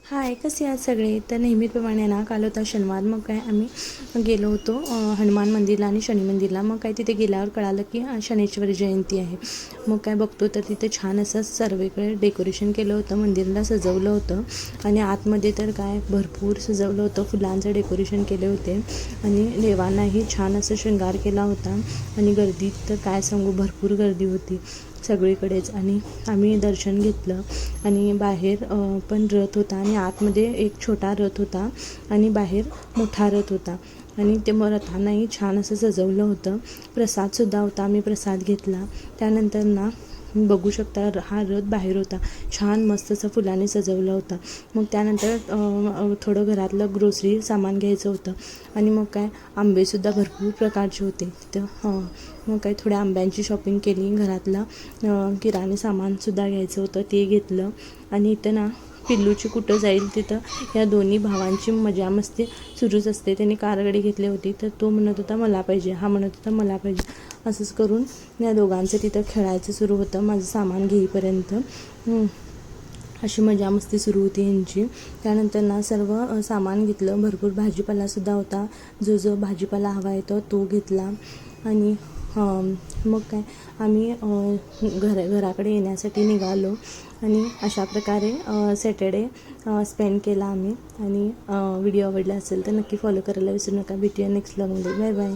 हाय, कसे आहात सगळे? तर नेहमीप्रमाणे ना काल होता शनिवार. मग काय आम्ही गेलो होतो हनुमान मंदिरला आणि शनी मंदिरला. मग काय तिथे गेल्यावर कळालं की शनीश्वरी जयंती आहे. मग काय बघतो तर तिथे छान असं सर्वेकडे डेकोरेशन केलं होतं, मंदिराला सजवलं होतं आणि आतमध्ये तर काय भरपूर सजवलं होतं, फुलांचं डेकोरेशन केले होते आणि देवांनाही छान असं शृंगार केला होता. आणि गर्दीत तर काय सांगू, भरपूर गर्दी होती सगळीकडेच. आणि आम्ही दर्शन घेतलं आणि बाहेर पण रथ होता आणि आतमध्ये एक छोटा रथ होता आणि बाहेर मोठा रथ होता आणि ते रथांनाही छान असं सजवलं होतं. प्रसादसुद्धा होता, आम्ही प्रसाद घेतला. त्यानंतर ना बघू शकता हा रथ बाहेर होता, छान मस्त असं फुलाने सजवलं होतं. मग त्यानंतर थोडं घरातलं ग्रोसरी सामान घ्यायचं होतं आणि मग काय आंबेसुद्धा भरपूर प्रकारचे होते तिथं. मग काय थोड्या आंब्यांची शॉपिंग केली, घरातलं किराणे सामानसुद्धा घ्यायचं होतं ते घेतलं. आणि इथं ना पिल्लूची कुठं जाईल तिथं या दोन्ही भावांची मजा मस्ती सुरूच असते. त्यांनी कारगाडी घेतली होती, तर तो म्हणत होता मला पाहिजे, हा म्हणत होता मला पाहिजे. असंच करून या दोघांचं तिथं खेळायचं सुरू होतं माझं सामान घेईपर्यंत. अशी मजा मस्ती सुरू होती यांची. त्यानंतर ना सर्व सामान घेतलं, भरपूर भाजीपालासुद्धा होता, जो जो भाजीपाला हवा आहे तो घेतला. आणि मग काय आम्ही घराकडे येण्यासाठी निघालो आणि अशा प्रकारे सॅटर्डे स्पेंड केला आम्ही. आणि व्हिडिओ आवडला असेल तर नक्की फॉलो करायला विसरू नका. भेटूया नेक्स्ट व्लॉगमध्ये. Bye bye.